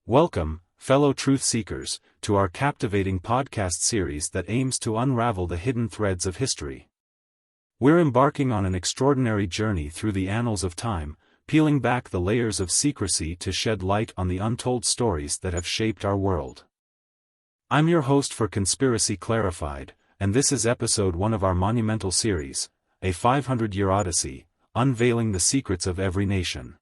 Welcome, fellow truth seekers, to our captivating podcast series that aims to unravel the hidden threads of history. We're embarking on an extraordinary journey through the annals of time, peeling back the layers of secrecy to shed light on the untold stories that have shaped our world. I'm your host for Conspiracy Clarified, and this is episode 1 of our monumental series, A 500-Year Odyssey, Unveiling the Secrets of Every Nation.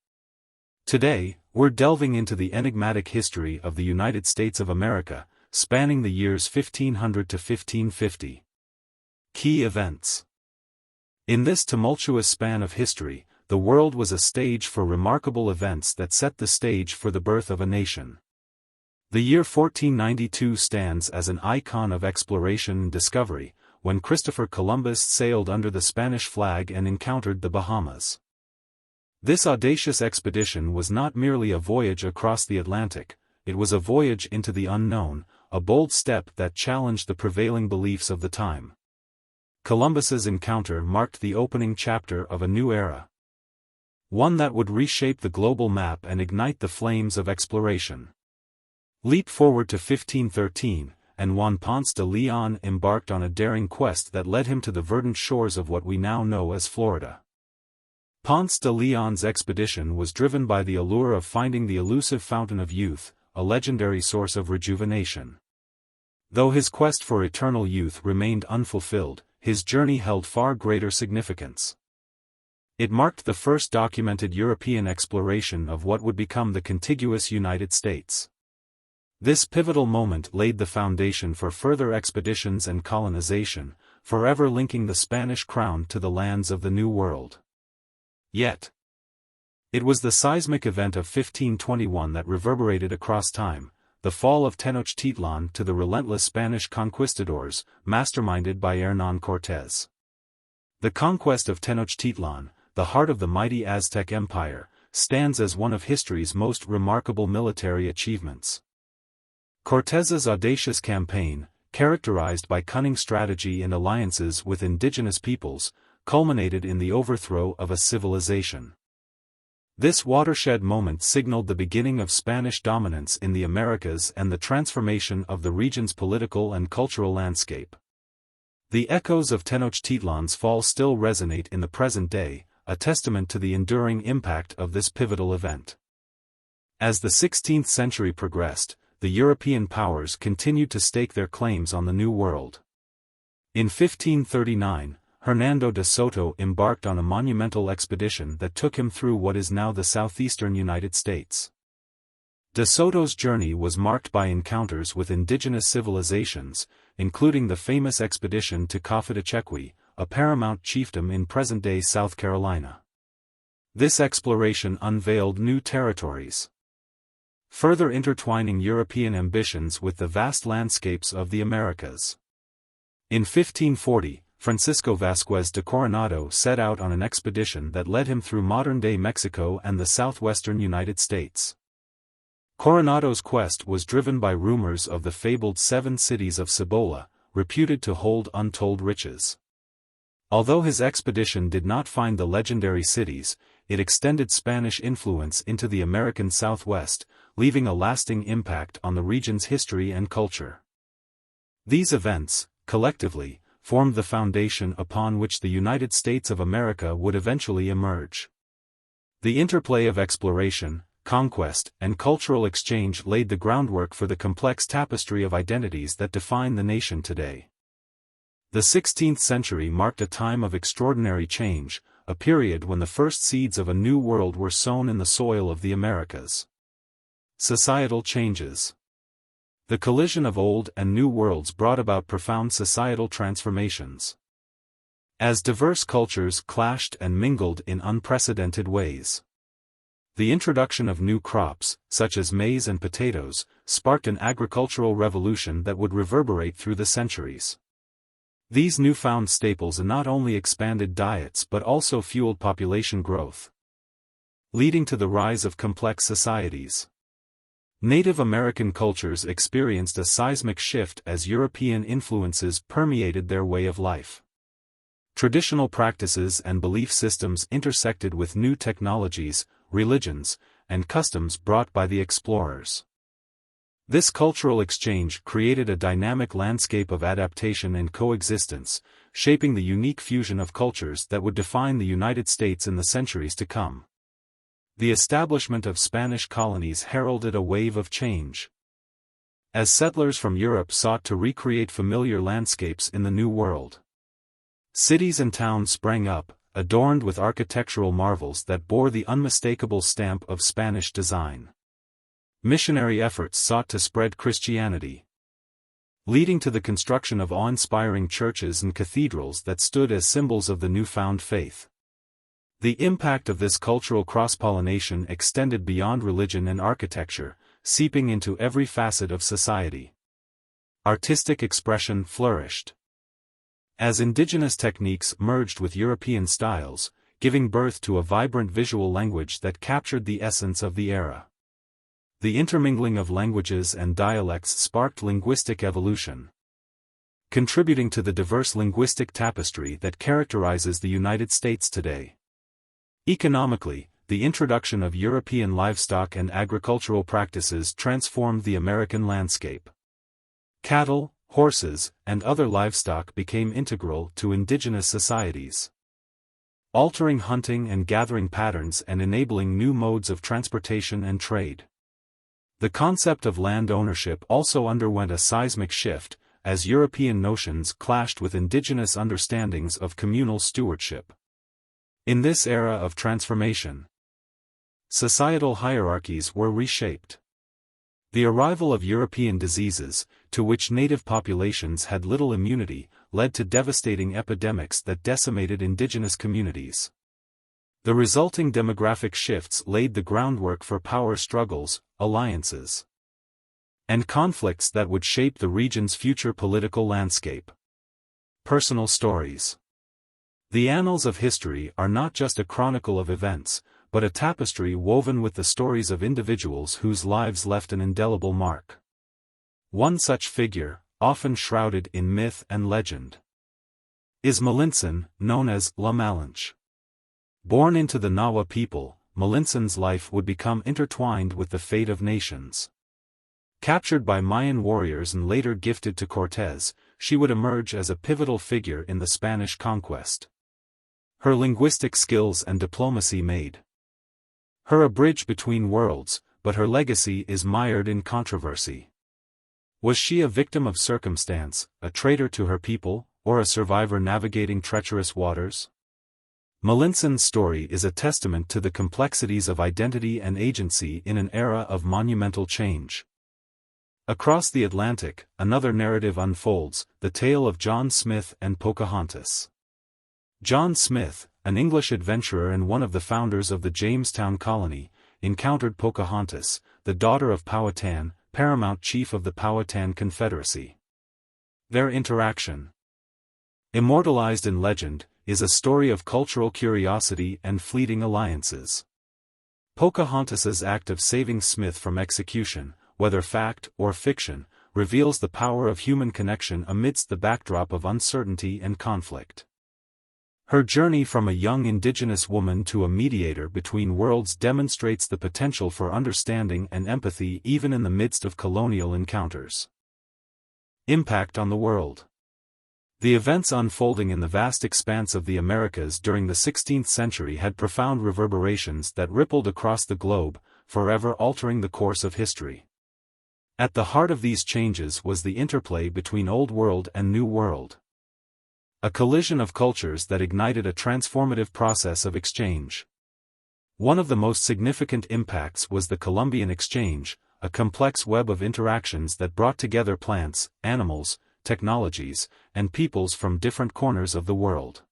Today, we're delving into the enigmatic history of the United States of America, spanning the years 1500 to 1550. Key events. In this tumultuous span of history, the world was a stage for remarkable events that set the stage for the birth of a nation. The year 1492 stands as an icon of exploration and discovery, when Christopher Columbus sailed under the Spanish flag and encountered the Bahamas. This audacious expedition was not merely a voyage across the Atlantic, it was a voyage into the unknown, a bold step that challenged the prevailing beliefs of the time. Columbus's encounter marked the opening chapter of a new era. One that would reshape the global map and ignite the flames of exploration. Leap forward to 1513, and Juan Ponce de Leon embarked on a daring quest that led him to the verdant shores of what we now know as Florida. Ponce de Leon's expedition was driven by the allure of finding the elusive fountain of youth, a legendary source of rejuvenation. Though his quest for eternal youth remained unfulfilled, his journey held far greater significance. It marked the first documented European exploration of what would become the contiguous United States. This pivotal moment laid the foundation for further expeditions and colonization, forever linking the Spanish crown to the lands of the New World. Yet, it was the seismic event of 1521 that reverberated across time, the fall of Tenochtitlan to the relentless Spanish conquistadors, masterminded by Hernán Cortés. The conquest of Tenochtitlan, the heart of the mighty Aztec Empire, stands as one of history's most remarkable military achievements. Cortés's audacious campaign, characterized by cunning strategy and alliances with indigenous peoples, culminated in the overthrow of a civilization. This watershed moment signaled the beginning of Spanish dominance in the Americas and the transformation of the region's political and cultural landscape. The echoes of Tenochtitlan's fall still resonate in the present day, a testament to the enduring impact of this pivotal event. As the 16th century progressed, the European powers continued to stake their claims on the New World. In 1539, Hernando de Soto embarked on a monumental expedition that took him through what is now the southeastern United States. De Soto's journey was marked by encounters with indigenous civilizations, including the famous expedition to Coffetechequi, a paramount chiefdom in present-day South Carolina. This exploration unveiled new territories, further intertwining European ambitions with the vast landscapes of the Americas. In 1540, Francisco Vázquez de Coronado set out on an expedition that led him through modern-day Mexico and the southwestern United States. Coronado's quest was driven by rumors of the fabled 7 cities of Cibola, reputed to hold untold riches. Although his expedition did not find the legendary cities, it extended Spanish influence into the American Southwest, leaving a lasting impact on the region's history and culture. These events, collectively, formed the foundation upon which the United States of America would eventually emerge. The interplay of exploration, conquest, and cultural exchange laid the groundwork for the complex tapestry of identities that define the nation today. The 16th century marked a time of extraordinary change, a period when the first seeds of a new world were sown in the soil of the Americas. Societal changes. The collision of old and new worlds brought about profound societal transformations. As diverse cultures clashed and mingled in unprecedented ways. The introduction of new crops, such as maize and potatoes, sparked an agricultural revolution that would reverberate through the centuries. These newfound staples not only expanded diets but also fueled population growth, leading to the rise of complex societies. Native American cultures experienced a seismic shift as European influences permeated their way of life. Traditional practices and belief systems intersected with new technologies, religions, and customs brought by the explorers. This cultural exchange created a dynamic landscape of adaptation and coexistence, shaping the unique fusion of cultures that would define the United States in the centuries to come. The establishment of Spanish colonies heralded a wave of change. As settlers from Europe sought to recreate familiar landscapes in the New World, cities and towns sprang up, adorned with architectural marvels that bore the unmistakable stamp of Spanish design. Missionary efforts sought to spread Christianity, leading to the construction of awe-inspiring churches and cathedrals that stood as symbols of the newfound faith. The impact of this cultural cross-pollination extended beyond religion and architecture, seeping into every facet of society. Artistic expression flourished as indigenous techniques merged with European styles, giving birth to a vibrant visual language that captured the essence of the era. The intermingling of languages and dialects sparked linguistic evolution, contributing to the diverse linguistic tapestry that characterizes the United States today. Economically, the introduction of European livestock and agricultural practices transformed the American landscape. Cattle, horses, and other livestock became integral to indigenous societies, altering hunting and gathering patterns and enabling new modes of transportation and trade. The concept of land ownership also underwent a seismic shift, as European notions clashed with indigenous understandings of communal stewardship. In this era of transformation, societal hierarchies were reshaped. The arrival of European diseases, to which native populations had little immunity, led to devastating epidemics that decimated indigenous communities. The resulting demographic shifts laid the groundwork for power struggles, alliances, and conflicts that would shape the region's future political landscape. Personal stories. The annals of history are not just a chronicle of events, but a tapestry woven with the stories of individuals whose lives left an indelible mark. One such figure, often shrouded in myth and legend, is Malintzin, known as La Malinche. Born into the Nahua people, Malintzin's life would become intertwined with the fate of nations. Captured by Mayan warriors and later gifted to Cortés, she would emerge as a pivotal figure in the Spanish conquest. Her linguistic skills and diplomacy made her a bridge between worlds, but her legacy is mired in controversy. Was she a victim of circumstance, a traitor to her people, or a survivor navigating treacherous waters? Malintzin's story is a testament to the complexities of identity and agency in an era of monumental change. Across the Atlantic, another narrative unfolds, the tale of John Smith and Pocahontas. John Smith, an English adventurer and one of the founders of the Jamestown colony, encountered Pocahontas, the daughter of Powhatan, paramount chief of the Powhatan Confederacy. Their interaction, immortalized in legend, is a story of cultural curiosity and fleeting alliances. Pocahontas's act of saving Smith from execution, whether fact or fiction, reveals the power of human connection amidst the backdrop of uncertainty and conflict. Her journey from a young indigenous woman to a mediator between worlds demonstrates the potential for understanding and empathy even in the midst of colonial encounters. Impact on the world. The events unfolding in the vast expanse of the Americas during the 16th century had profound reverberations that rippled across the globe, forever altering the course of history. At the heart of these changes was the interplay between Old World and New World, a collision of cultures that ignited a transformative process of exchange. One of the most significant impacts was the Columbian Exchange, a complex web of interactions that brought together plants, animals, technologies, and peoples from different corners of the world.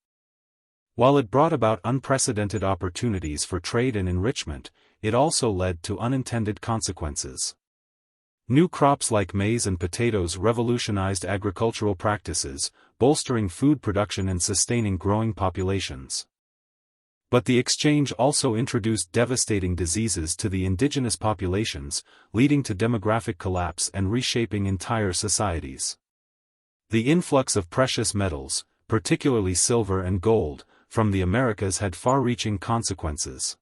While it brought about unprecedented opportunities for trade and enrichment, it also led to unintended consequences. New crops like maize and potatoes revolutionized agricultural practices, bolstering food production and sustaining growing populations. But the exchange also introduced devastating diseases to the indigenous populations, leading to demographic collapse and reshaping entire societies. The influx of precious metals, particularly silver and gold, from the Americas had far-reaching consequences.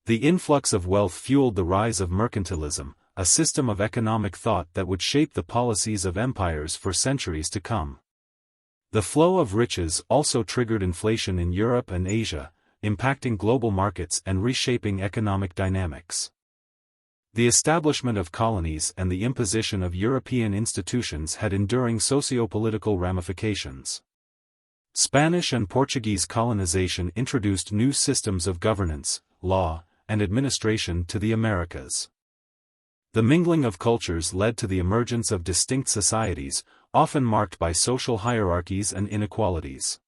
The influx of wealth fueled the rise of mercantilism, a system of economic thought that would shape the policies of empires for centuries to come. The flow of riches also triggered inflation in Europe and Asia, impacting global markets and reshaping economic dynamics. The establishment of colonies and the imposition of European institutions had enduring socio-political ramifications. Spanish and Portuguese colonization introduced new systems of governance, law, and administration to the Americas. The mingling of cultures led to the emergence of distinct societies, often marked by social hierarchies and inequalities.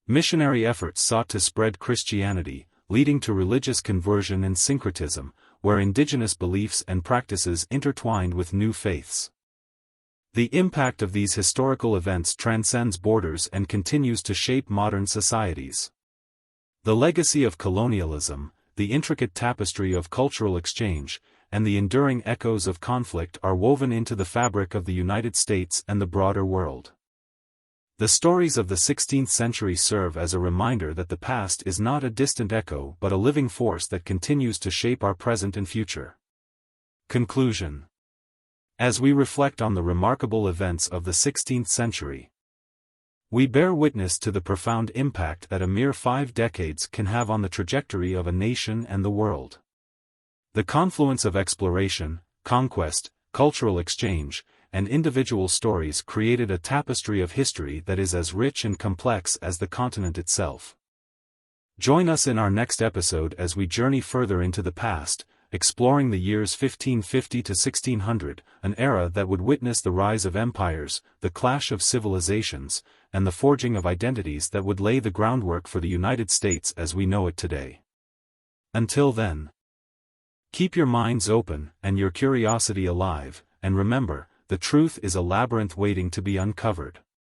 Missionary efforts sought to spread Christianity, leading to religious conversion and syncretism, where indigenous beliefs and practices intertwined with new faiths. The impact of these historical events transcends borders and continues to shape modern societies. The legacy of colonialism, the intricate tapestry of cultural exchange, and the enduring echoes of conflict are woven into the fabric of the United States and the broader world. The stories of the 16th century serve as a reminder that the past is not a distant echo but a living force that continues to shape our present and future. Conclusion. As we reflect on the remarkable events of the 16th century, we bear witness to the profound impact that a mere 5 decades can have on the trajectory of a nation and the world. The confluence of exploration, conquest, cultural exchange, and individual stories created a tapestry of history that is as rich and complex as the continent itself. Join us in our next episode as we journey further into the past, exploring the years 1550 to 1600, an era that would witness the rise of empires, the clash of civilizations, and the forging of identities that would lay the groundwork for the United States as we know it today. Until then, keep your minds open and your curiosity alive, and remember, the truth is a labyrinth waiting to be uncovered.